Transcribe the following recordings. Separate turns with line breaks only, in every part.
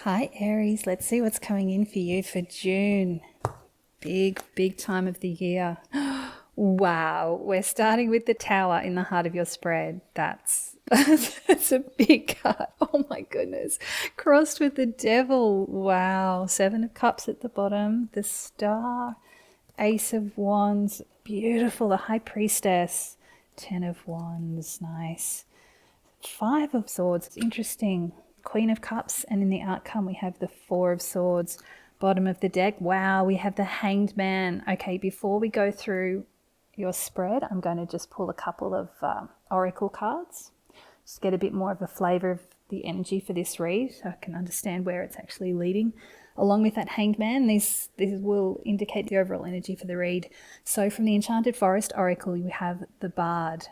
Hi Aries, let's see what's coming in for you for June. Big time of the year. Wow, we're starting with the Tower in the heart of your spread. That's a big cut. Oh my goodness. Crossed with the Devil. Wow. Seven of Cups at the bottom. The Star. Ace of Wands. Beautiful. The High Priestess. Ten of Wands. Nice. Five of Swords. Interesting. Queen of Cups. And in the outcome, we have the Four of Swords. Bottom of the deck. Wow, we have the Hanged Man. Okay, before we go through your spread, I'm going to just pull a couple of oracle cards. Just get a bit more of a flavour of the energy for this read so I can understand where it's actually leading. Along with that Hanged Man, this will indicate the overall energy for the read. So from the Enchanted Forest Oracle, you have the Bard.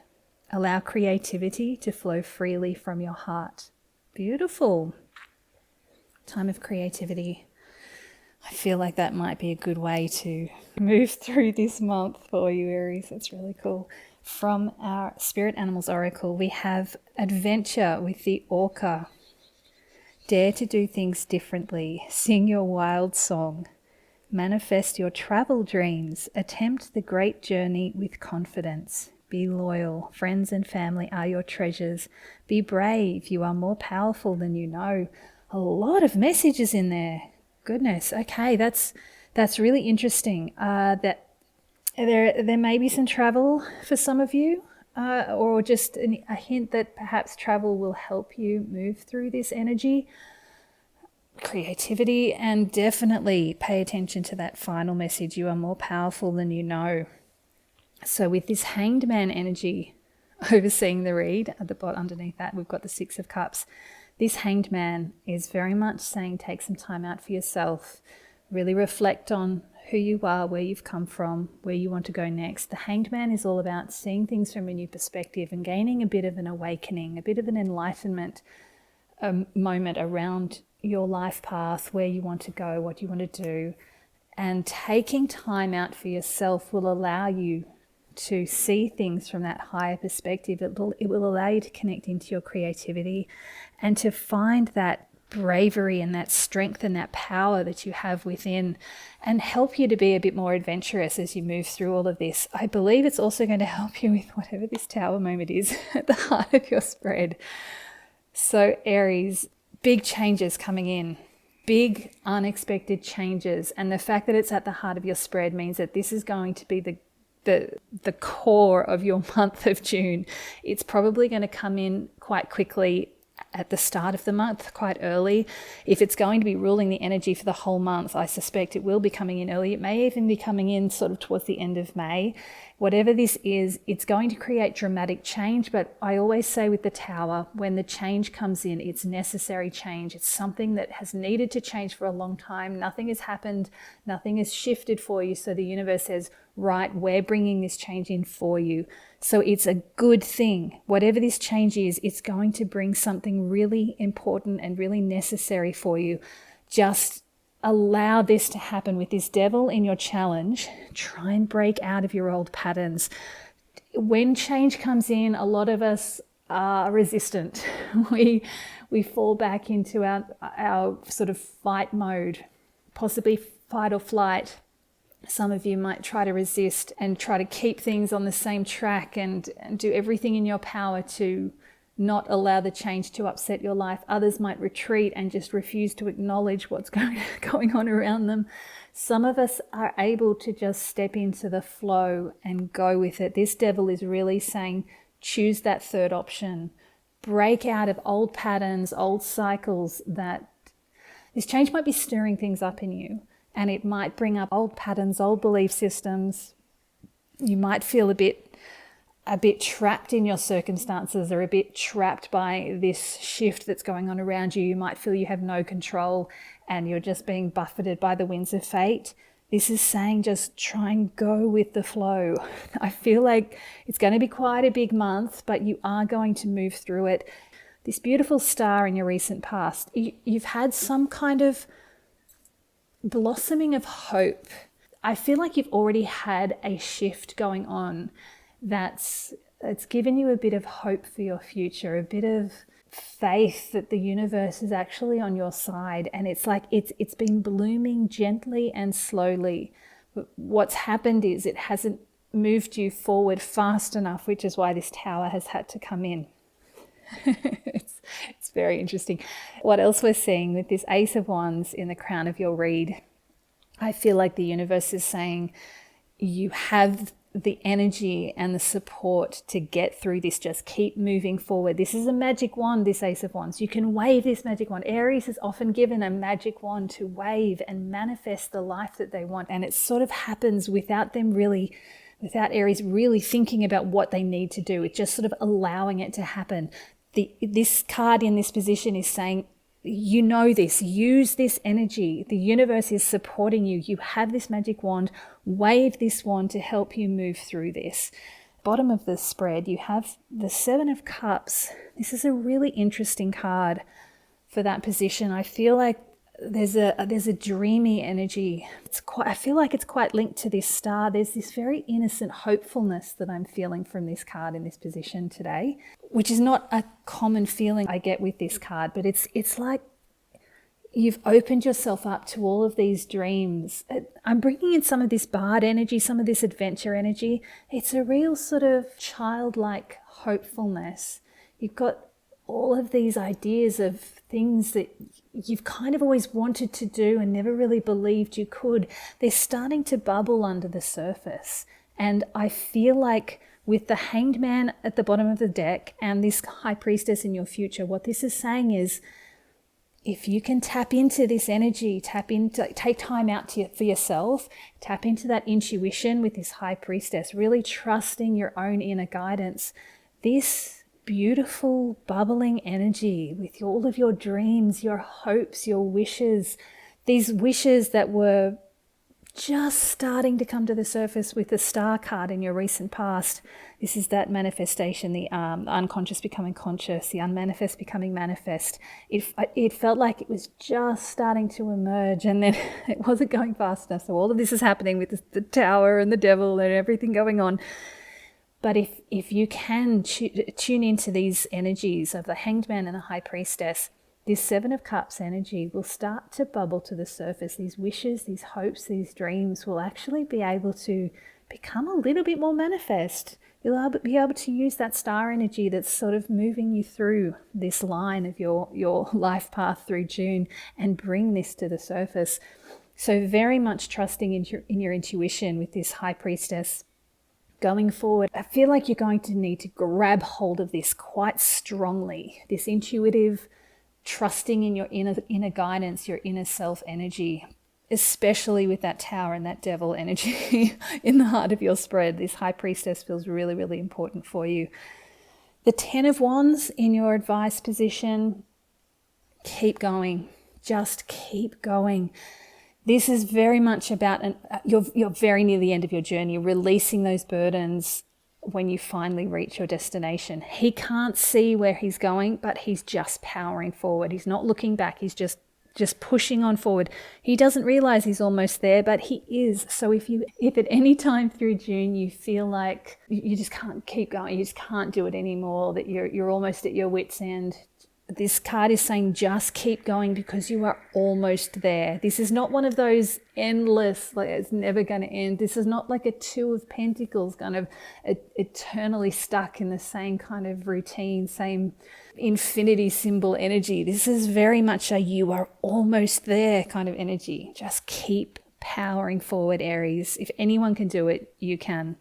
Allow creativity to flow freely from your heart. Beautiful. Time of creativity. I feel like that might be a good way to move through this month for you, Aries. That's really cool. From our Spirit Animals Oracle, we have Adventure with the Orca. Dare to do things differently. Sing your wild song. Manifest your travel dreams. Attempt the great journey with confidence. Be loyal. Friends and family are your treasures. Be brave. You are more powerful than you know. A lot of messages in there. Goodness. Okay, that's really interesting. That there may be some travel for some of you, or just a hint that perhaps travel will help you move through this energy, creativity, and definitely pay attention to that final message. You are more powerful than you know. So with this Hanged Man energy overseeing the read, at the bottom underneath that we've got the Six of Cups. This Hanged Man is very much saying take some time out for yourself, really reflect on who you are, where you've come from, where you want to go next. The Hanged Man is all about seeing things from a new perspective and gaining a bit of an awakening, a bit of an enlightenment moment around your life path, where you want to go, what you want to do. And taking time out for yourself will allow you to see things from that higher perspective. It will allow you to connect into your creativity and to find that bravery and that strength and that power that you have within, and help you to be a bit more adventurous as you move through all of this. I believe it's also going to help you with whatever this Tower moment is at the heart of your spread. So Aries, big changes coming in. Big unexpected changes, and the fact that it's at the heart of your spread means that this is going to be the core of your month of June. It's probably going to come in quite quickly at the start of the month, quite early. If it's going to be ruling the energy for the whole month, I suspect it will be coming in early. It may even be coming in sort of towards the end of May. Whatever this is, it's going to create dramatic change. But I always say with the Tower, when the change comes in, it's necessary change. It's something that has needed to change for a long time. Nothing has happened. Nothing has shifted for you. So the universe says, right, we're bringing this change in for you. So it's a good thing. Whatever this change is, it's going to bring something really important and really necessary for you. Just allow this to happen with this Devil in your challenge. Try and break out of your old patterns. When change comes in, a lot of us are resistant. We fall back into our sort of fight mode, possibly fight or flight. Some of you might try to resist and try to keep things on the same track and do everything in your power to not allow the change to upset your life. Others might retreat and just refuse to acknowledge what's going on around them. Some of us are able to just step into the flow and go with it. This Devil is really saying, choose that third option. Break out of old patterns, old cycles. That this change might be stirring things up in you. And it might bring up old patterns, old belief systems. You might feel a bit trapped in your circumstances, or a bit trapped by this shift that's going on around you. You might feel you have no control and you're just being buffeted by the winds of fate. This is saying just try and go with the flow. I feel like it's going to be quite a big month, but you are going to move through it. This beautiful star in your recent past, you've had some kind of blossoming of hope. I feel like you've already had a shift going on it's given you a bit of hope for your future, a bit of faith that the universe is actually on your side, and it's like it's been blooming gently and slowly. But what's happened is it hasn't moved you forward fast enough, which is why this tower has had to come in. It's very interesting. What else we're seeing with this Ace of Wands in the crown of your reed, I feel like the universe is saying you have the energy and the support to get through this. Just keep moving forward. This is a magic wand, this Ace of Wands. You can wave this magic wand. Aries is often given a magic wand to wave and manifest the life that they want. And it sort of happens without Aries really thinking about what they need to do. It's just sort of allowing it to happen. This card in this position is saying, you know this, use this energy. The universe is supporting you. You have this magic wand. Wave this wand to help you move through this. Bottom of the spread, you have the Seven of Cups. This is a really interesting card for that position. I feel like there's a dreamy energy. I feel like it's quite linked to this star. There's this very innocent hopefulness that I'm feeling from this card in this position today, which is not a common feeling I get with this card, but it's like you've opened yourself up to all of these dreams. I'm bringing in some of this bard energy, some of this adventure energy. It's a real sort of childlike hopefulness. You've got all of these ideas of things that you've kind of always wanted to do and never really believed you could. They're starting to bubble under the surface. And I feel like with the Hanged Man at the bottom of the deck and this High Priestess in your future, what this is saying is, if you can tap into this energy, take time out for yourself, tap into that intuition with this High Priestess, really trusting your own inner guidance, this beautiful bubbling energy with all of your dreams, your hopes, your wishes, these wishes that were just starting to come to the surface with the Star card in your recent past. This is that manifestation, the unconscious becoming conscious, the unmanifest becoming manifest. It felt like it was just starting to emerge, and then it wasn't going fast enough. So all of this is happening with the tower and the devil and everything going on. But if you can tune into these energies of the Hanged Man and the High Priestess, this Seven of Cups energy will start to bubble to the surface. These wishes, these hopes, these dreams will actually be able to become a little bit more manifest. You'll be able to use that star energy that's sort of moving you through this line of your life path through June and bring this to the surface. So very much trusting in your intuition with this High Priestess. Going forward, I feel like you're going to need to grab hold of this quite strongly, this intuitive, trusting in your inner guidance, your inner self energy, especially with that tower and that devil energy in the heart of your spread. This High Priestess feels really, really important for you. The 10 of Wands in your advice position, keep going. Just keep going. This is very much about, you're very near the end of your journey, releasing those burdens when you finally reach your destination. He can't see where he's going, but he's just powering forward. He's not looking back. He's just pushing on forward. He doesn't realize he's almost there, but he is. So if at any time through June you feel like you just can't keep going, you just can't do it anymore, that you're almost at your wit's end, this card is saying just keep going because you are almost there. This is not one of those endless, like it's never going to end. This is not like a Two of Pentacles kind of eternally stuck in the same kind of routine, same infinity symbol energy. This is very much a you are almost there kind of energy. Just keep powering forward, Aries. If anyone can do it, you can.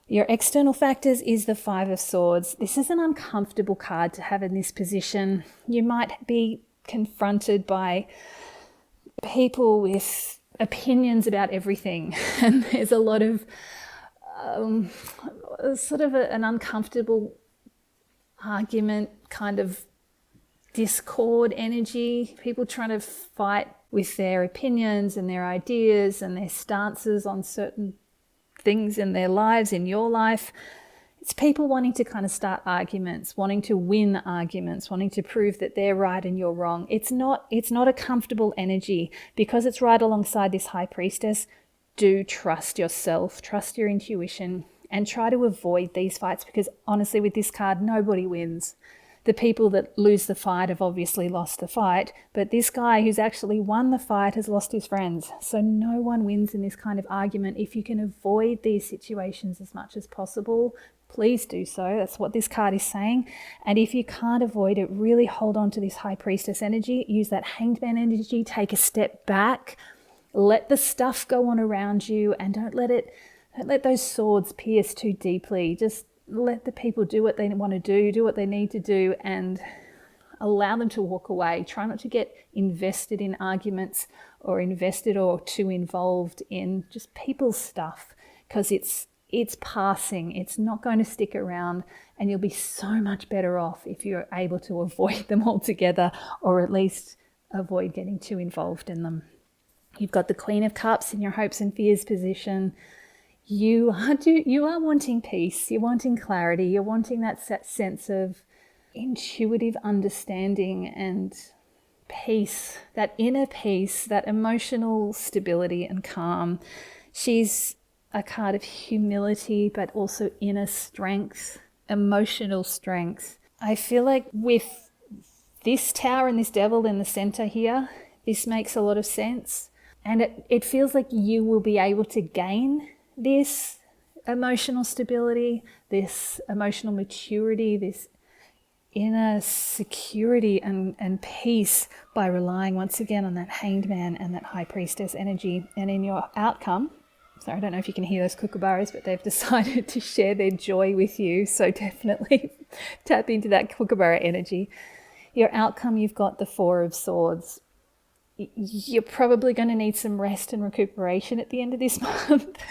Your external factors is the Five of Swords. This is an uncomfortable card to have in this position. You might be confronted by people with opinions about everything. And there's a lot of sort of an uncomfortable argument, kind of discord energy. People trying to fight with their opinions and their ideas and their stances on certain things in their lives, in your life. It's people wanting to kind of start arguments, wanting to win arguments, wanting to prove that they're right and you're wrong. It's not a comfortable energy. Because it's right alongside this High Priestess, do trust yourself, trust your intuition, and try to avoid these fights, because honestly with this card, nobody wins. The people that lose the fight have obviously lost the fight, but this guy who's actually won the fight has lost his friends. So no one wins in this kind of argument. If you can avoid these situations as much as possible, please do so. That's what this card is saying. And if you can't avoid it, really hold on to this High Priestess energy. Use that Hanged Man energy. Take a step back. Let the stuff go on around you, and don't let those swords pierce too deeply. Just let the people do what they want to do what they need to do, and allow them to walk away. Try not to get invested in arguments or invested or too involved in just people's stuff, because it's passing. It's not going to stick around, and you'll be so much better off if you're able to avoid them altogether, or at least avoid getting too involved in them. You've got the Queen of Cups in your hopes and fears position. You are wanting peace, you're wanting clarity, you're wanting that sense of intuitive understanding and peace, that inner peace, that emotional stability and calm. She's a card of humility, but also inner strength, emotional strength. I feel like with this Tower and this Devil in the center here, this makes a lot of sense. And it feels like you will be able to gain this emotional stability, this emotional maturity, this inner security and peace by relying once again on that Hanged Man and that High Priestess energy. And in your outcome, sorry, I don't know if you can hear those kookaburras, but they've decided to share their joy with you. So definitely tap into that kookaburra energy. Your outcome, you've got the Four of Swords. You're probably going to need some rest and recuperation at the end of this month,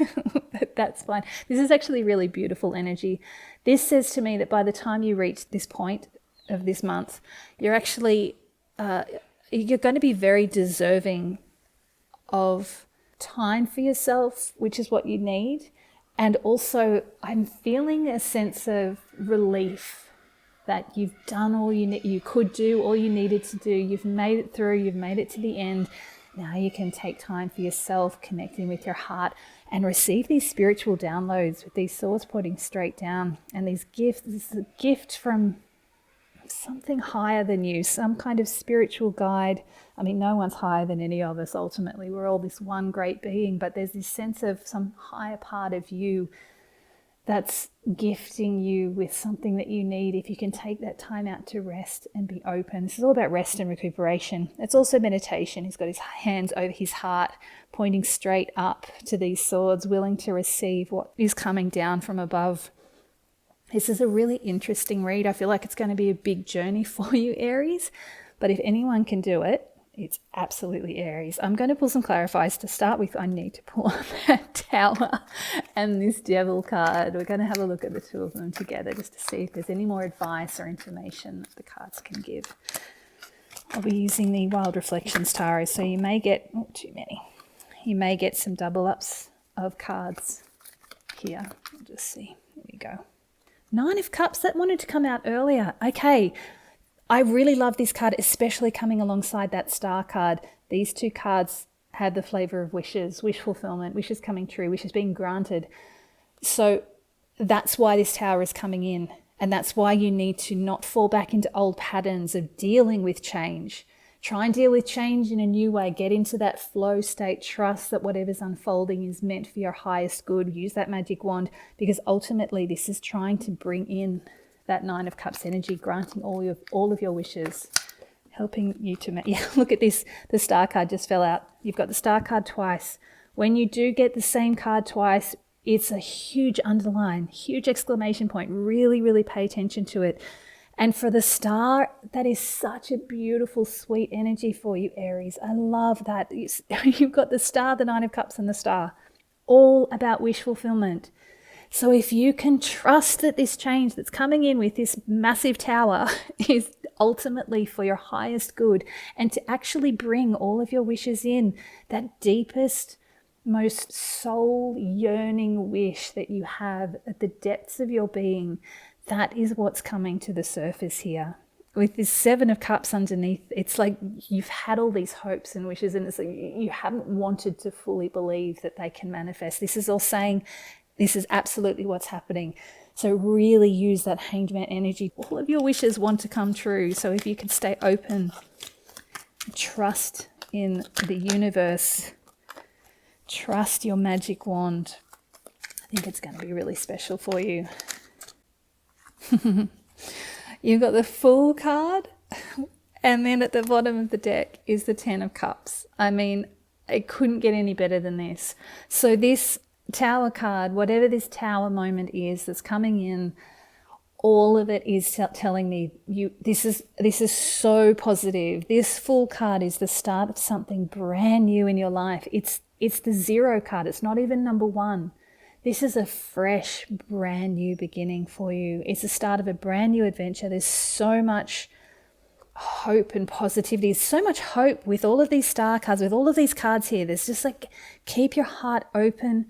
but that's fine. This is actually really beautiful energy. This says to me that by the time you reach this point of this month, you're actually, you're going to be very deserving of time for yourself, which is what you need. And also I'm feeling a sense of relief that you've done all you could do, all you needed to do. You've made it through, you've made it to the end. Now you can take time for yourself, connecting with your heart, and receive these spiritual downloads with these swords pointing straight down. And these gifts, this is a gift from something higher than you, some kind of spiritual guide. I mean, no one's higher than any of us ultimately. We're all this one great being, but there's this sense of some higher part of you that's gifting you with something that you need if you can take that time out to rest and be open. This is all about rest and recuperation. It's also meditation. He's got his hands over his heart, pointing straight up to these swords, willing to receive what is coming down from above. This is a really interesting read. I feel like it's going to be a big journey for you, Aries, but if anyone can do it, it's absolutely Aries. I'm going to pull some clarifiers. To start with, I need to pull up that Tower and this Devil card. We're going to have a look at the two of them together just to see if there's any more advice or information that the cards can give. I'll be using the Wild Reflections Tarot, so you may get, too many. You may get some double ups of cards here. We'll just see. Here we go. Nine of Cups, that wanted to come out earlier. Okay. I really love this card, especially coming alongside that Star card. These two cards have the flavor of wishes, wish fulfillment, wishes coming true, wishes being granted. So that's why this Tower is coming in. And that's why you need to not fall back into old patterns of dealing with change. Try and deal with change in a new way. Get into that flow state. Trust that whatever's unfolding is meant for your highest good. Use that magic wand, because ultimately this is trying to bring in that Nine of Cups energy, granting all of your wishes, helping you to... Yeah, look at this. The Star card just fell out. You've got the Star card twice. When you do get the same card twice, it's a huge underline, huge exclamation point. Really, really pay attention to it. And for the Star, that is such a beautiful, sweet energy for you, Aries. I love that. You've got the Star, the Nine of Cups, and the Star. All about wish fulfillment. So if you can trust that this change that's coming in with this massive Tower is ultimately for your highest good, and to actually bring all of your wishes in, that deepest, most soul yearning wish that you have at the depths of your being, that is what's coming to the surface here. With this Seven of Cups underneath, it's like you've had all these hopes and wishes, and it's like you haven't wanted to fully believe that they can manifest. This is all saying, this is absolutely what's happening. So really use that Hanged Man energy. All of your wishes want to come true. So if you can stay open, trust in the universe, trust your magic wand, I think it's going to be really special for you. You've got the Fool card, and then at the bottom of the deck is the Ten of Cups. I mean, it couldn't get any better than this. So this Tower card, whatever this Tower moment is that's coming in, all of it is telling me this is so positive. This Fool card is the start of something brand new in your life. It's the 0 card. It's not even number 1. This is a fresh, brand new beginning for you. It's the start of a brand new adventure. There's so much hope and positivity. There's so much hope with all of these star cards, with all of these cards here. There's just like, keep your heart open.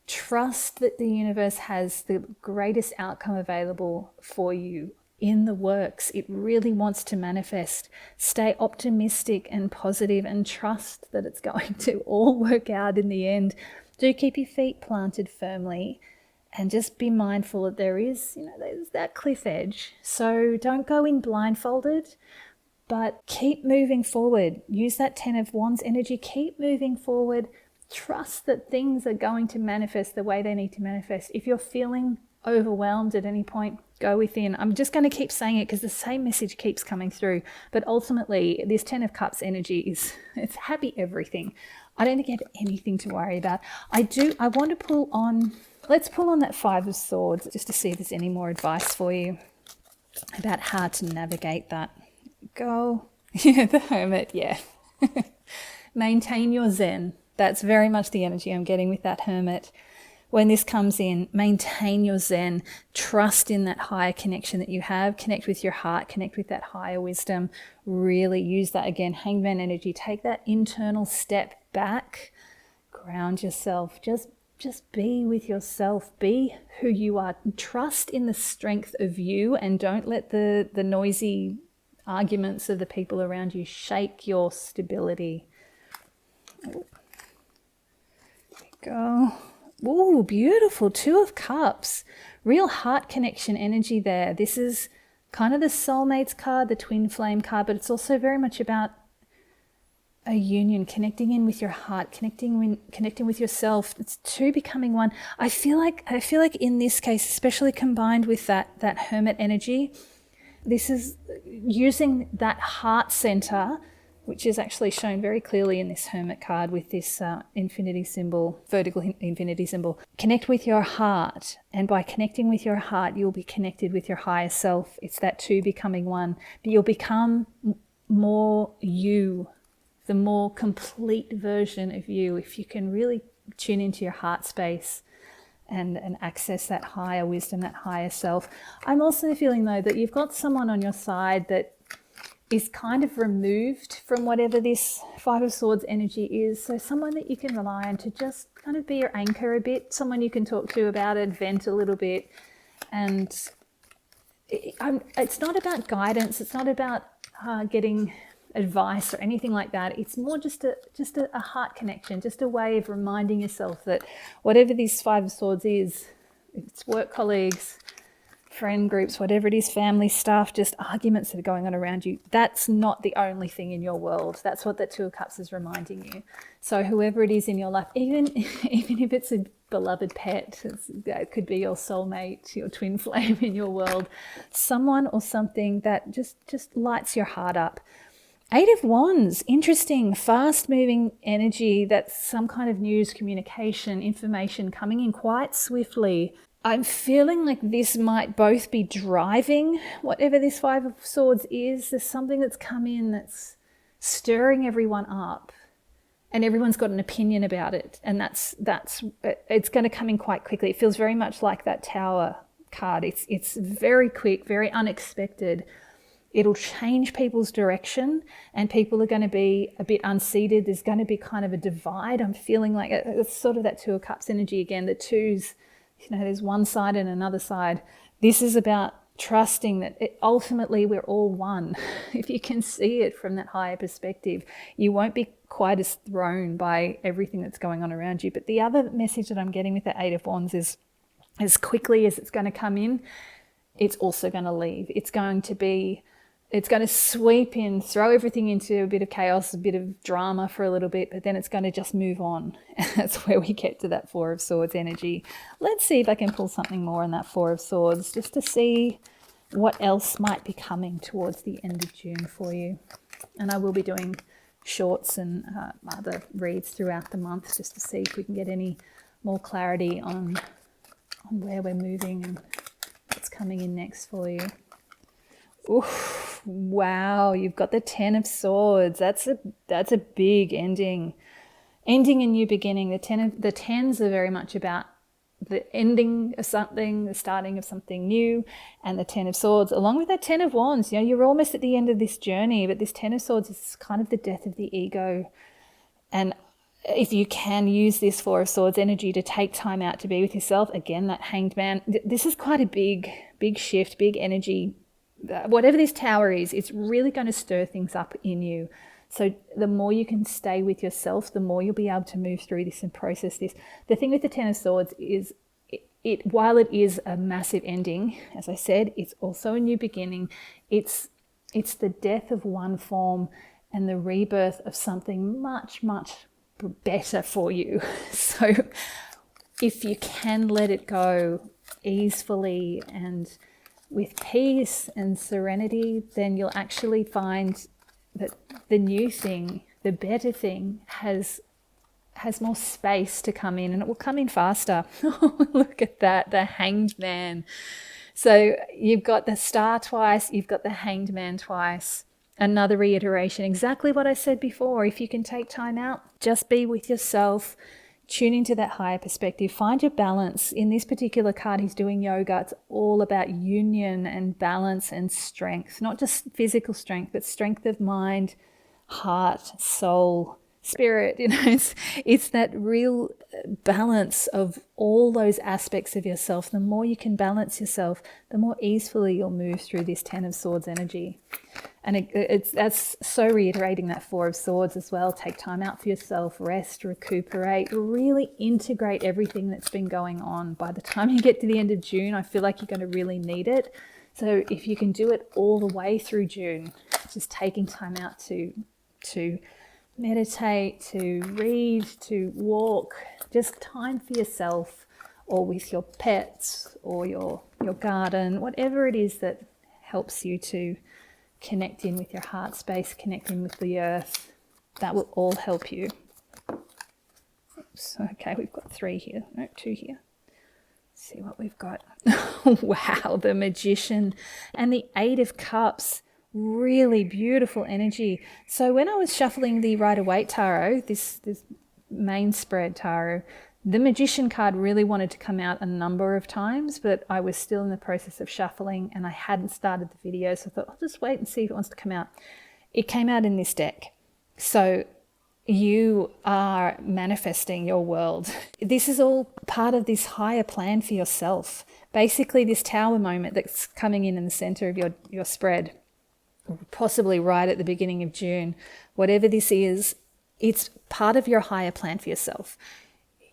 Trust that the universe has the greatest outcome available for you in the works. It really wants to manifest. Stay optimistic and positive and trust that it's going to all work out in the end. Do keep your feet planted firmly and just be mindful that there's that cliff edge. So don't go in blindfolded, but keep moving forward. Use that 10 of Wands energy. Keep moving forward. Trust that things are going to manifest the way they need to manifest. If you're feeling overwhelmed at any point, go within. I'm just going to keep saying it because the same message keeps coming through. But ultimately, this 10 of Cups energy it's happy everything. I don't think you have anything to worry about. I want to pull on, let's pull on that 5 of Swords just to see if there's any more advice for you about how to navigate that. Go. Yeah, the Hermit, yeah. Maintain your zen. That's very much the energy I'm getting with that Hermit. When this comes in, maintain your zen. Trust in that higher connection that you have. Connect with your heart. Connect with that higher wisdom. Really use that again. Hangman energy. Take that internal step back. Ground yourself. Just be with yourself. Be who you are. Trust in the strength of you, and don't let the noisy arguments of the people around you shake your stability. There we go. Oh, beautiful. 2 of Cups. Real heart connection energy there. This is kind of the soulmates card, the twin flame card, but it's also very much about a union, connecting in with your heart, connecting with yourself. It's 2 becoming 1. I feel like in this case, especially combined with that Hermit energy, this is using that heart center, which is actually shown very clearly in this Hermit card with this infinity symbol, vertical infinity symbol. Connect with your heart, and by connecting with your heart, you'll be connected with your higher self. It's that 2 becoming 1, but you'll become more you, the more complete version of you, if you can really tune into your heart space and access that higher wisdom, that higher self. I'm also feeling, though, that you've got someone on your side that is kind of removed from whatever this 5 of Swords energy is. So someone that you can rely on to just kind of be your anchor a bit, someone you can talk to about it, vent a little bit. And it's not about guidance. It's not about getting advice or anything like that. It's more just a heart connection, just a way of reminding yourself that whatever this 5 of Swords is, if it's work colleagues, friend groups, whatever it is, family, staff, just arguments that are going on around you, that's not the only thing in your world. That's what that 2 of Cups is reminding you. So whoever it is in your life, even if it's a beloved pet, it could be your soulmate, your twin flame in your world, someone or something that just lights your heart up. 8 of Wands, interesting, fast-moving energy. That's some kind of news, communication, information coming in quite swiftly. I'm feeling like this might both be driving whatever this 5 of Swords is. There's something that's come in that's stirring everyone up, and everyone's got an opinion about it, and it's going to come in quite quickly. It feels very much like that Tower card. It's very quick, very unexpected. It'll change people's direction, and people are going to be a bit unseated. There's going to be kind of a divide. I'm feeling like it's sort of that 2 of Cups energy again. The 2s, there's one side and another side. This is about trusting that ultimately we're all one. If you can see it from that higher perspective, you won't be quite as thrown by everything that's going on around you. But the other message that I'm getting with that 8 of Wands is as quickly as it's going to come in, it's also going to leave. It's going to sweep in, throw everything into a bit of chaos, a bit of drama for a little bit, but then it's going to just move on. And that's where we get to that Four of Swords energy. Let's see if I can pull something more on that Four of Swords, just to see what else might be coming towards the end of June for you. And I will be doing shorts and other reads throughout the month, just to see if we can get any more clarity on where we're moving and what's coming in next for you. Oof, wow, you've got the Ten of Swords. That's a big ending a new beginning. The tens are very much about the ending of something, the starting of something new, and the Ten of Swords, along with that Ten of Wands. You're almost at the end of this journey, but this Ten of Swords is kind of the death of the ego. And if you can use this Four of Swords energy to take time out to be with yourself, again, that Hanged Man, this is quite a big shift, big energy. Whatever this Tower is, it's really going to stir things up in you. So the more you can stay with yourself, the more you'll be able to move through this and process this. The thing with the Ten of Swords is, while it is a massive ending, as I said, it's also a new beginning. It's the death of one form and the rebirth of something much, much better for you. So if you can let it go easily and with peace and serenity, then you'll actually find that the new thing, the better thing, has more space to come in, and it will come in faster. Look at that, the Hanged Man. So you've got the Star twice, you've got the Hanged Man twice. Another reiteration, exactly what I said before. If you can take time out, just be with yourself, tune into that higher perspective, find your balance. In this particular card, he's doing yoga. It's all about union and balance and strength, not just physical strength, but strength of mind, heart, soul, spirit. It's that real balance of all those aspects of yourself. The more you can balance yourself, the more easily you'll move through this Ten of Swords energy. And that's so reiterating that Four of Swords as well. Take time out for yourself, rest, recuperate, really integrate everything that's been going on. By the time you get to the end of June, I feel like you're going to really need it. So if you can do it all the way through June, just taking time out to meditate, to read, to walk, just time for yourself or with your pets or your garden, whatever it is that helps you to connect in with your heart space, connect in with the earth. That will all help you. Oops, okay, we've got 3 here. No, 2 here. Let's see what we've got. Wow, the Magician and the Eight of Cups. Really beautiful energy. So when I was shuffling the Rider-Waite Tarot, this main spread tarot, the Magician card really wanted to come out a number of times, but I was still in the process of shuffling and I hadn't started the video, so I thought I'll just wait and see if it wants to come out. It came out in this deck. So you are manifesting your world. This is all part of this higher plan for yourself. Basically, this Tower moment that's coming in the center of your spread, possibly right at the beginning of June, whatever this is, it's part of your higher plan for yourself.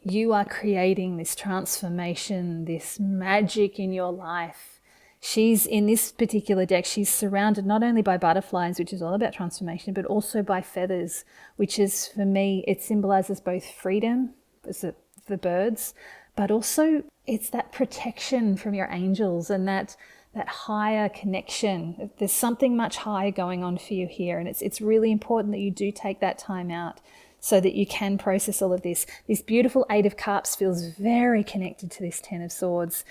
You are creating this transformation, this magic in your life. She's in this particular deck, she's surrounded not only by butterflies, which is all about transformation, but also by feathers, which is, for me, it symbolizes both freedom, as the birds, but also it's that protection from your angels and that higher connection. There's something much higher going on for you here, and it's really important that you do take that time out so that you can process all of this. This beautiful Eight of Cups feels very connected to this Ten of Swords.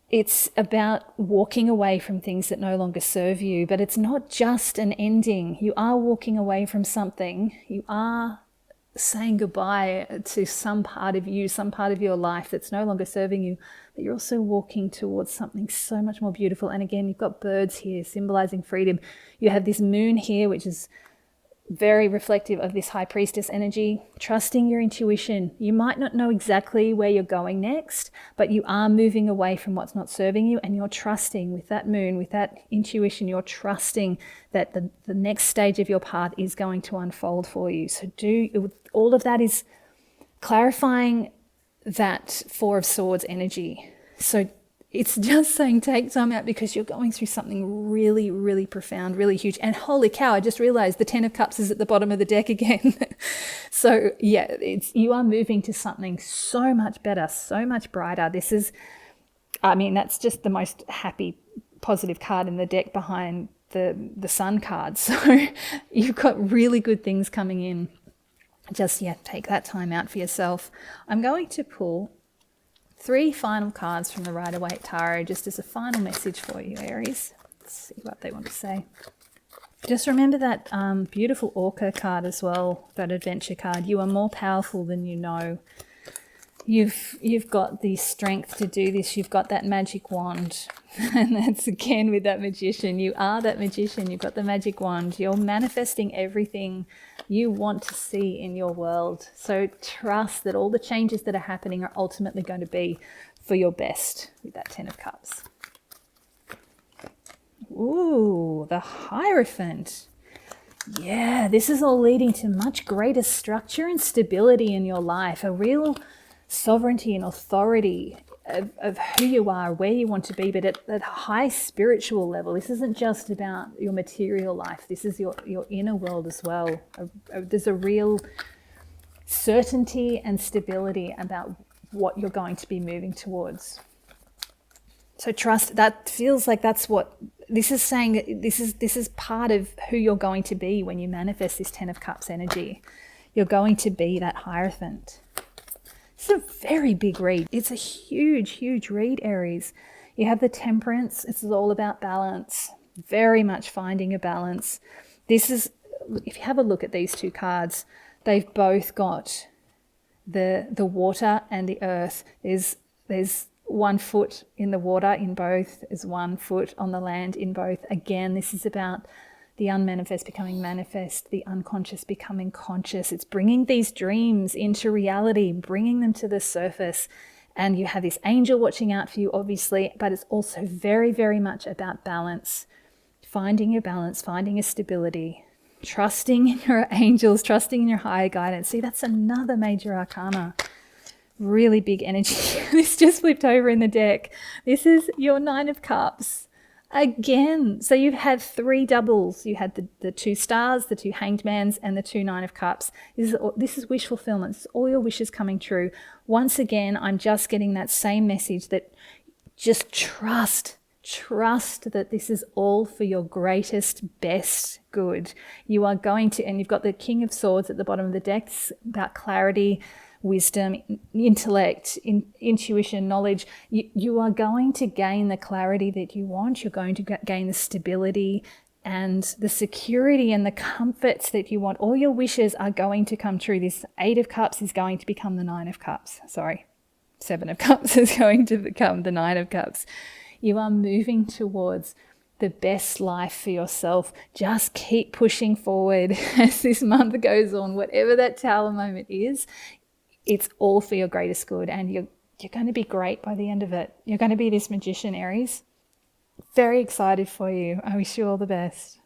It's about walking away from things that no longer serve you, but it's not just an ending. You are walking away from something. You are saying goodbye to some part of you, some part of your life that's no longer serving you, but you're also walking towards something so much more beautiful. And again, you've got birds here symbolizing freedom. You have this moon here, which is very reflective of this High Priestess energy, trusting your intuition. You might not know exactly where you're going next, but you are moving away from what's not serving you, and you're trusting with that moon, with that intuition, you're trusting that the next stage of your path is going to unfold for you. So all of that is clarifying that Four of Swords energy. So it's just saying take time out because you're going through something really, really profound, really huge. And holy cow, I just realized the 10 of Cups is at the bottom of the deck again. So yeah, you are moving to something so much better, so much brighter. That's just the most happy, positive card in the deck behind the Sun card. So you've got really good things coming in. Just, take that time out for yourself. I'm going to pull 3 final cards from the Rider-Waite Tarot just as a final message for you, Aries. Let's see what they want to say. Just remember that beautiful Orca card as well, that adventure card. You are more powerful than you know. You've got the strength to do this. You've got that magic wand. And that's again with that magician. You are that magician. You've got the magic wand. You're manifesting everything you want to see in your world. So trust that all the changes that are happening are ultimately going to be for your best with that 10 of Cups. Ooh, the Hierophant. Yeah, this is all leading to much greater structure and stability in your life, a real sovereignty and authority of who you are, where you want to be, but at a high spiritual level. This isn't just about your material life. This is your inner world as well. There's a real certainty and stability about what you're going to be moving towards. So trust, that feels like that's what this is saying. This is part of who you're going to be when you manifest this 10 of Cups energy. You're going to be that Hierophant. It's a very big read. It's a huge, huge read, Aries. You have the Temperance. It's all about balance. Very much finding a balance. This is, if you have a look at these 2 cards, they've both got the water and the earth. There's 1 foot in the water in both. There's 1 foot on the land in both. Again, this is about the unmanifest becoming manifest, the unconscious becoming conscious. It's bringing these dreams into reality, bringing them to the surface. And you have this angel watching out for you, obviously, but it's also very, very much about balance. Finding your balance, finding a stability, trusting in your angels, trusting in your higher guidance. See, that's another major arcana. Really big energy. This just flipped over in the deck. This is your 9 of Cups. Again, so you've had 3 doubles. You had the 2 stars, the 2 hanged mans, and the 2 9 of Cups. This is wish fulfillment. This is all your wishes coming true. Once again, I'm just getting that same message that just trust that this is all for your greatest, best good. You are going to, and you've got the King of Swords at the bottom of the deck. It's about clarity, wisdom, intellect, intuition, knowledge. You are going to gain the clarity that you want. You're going to gain the stability and the security and the comforts that you want. All your wishes are going to come true. This 8 of Cups is going to become the 9 of Cups. 7 of Cups is going to become the 9 of Cups. You are moving towards the best life for yourself. Just keep pushing forward as this month goes on. Whatever that tower moment is, it's all for your greatest good, and you're going to be great by the end of it. You're going to be this magician, Aries. Very excited for you. I wish you all the best.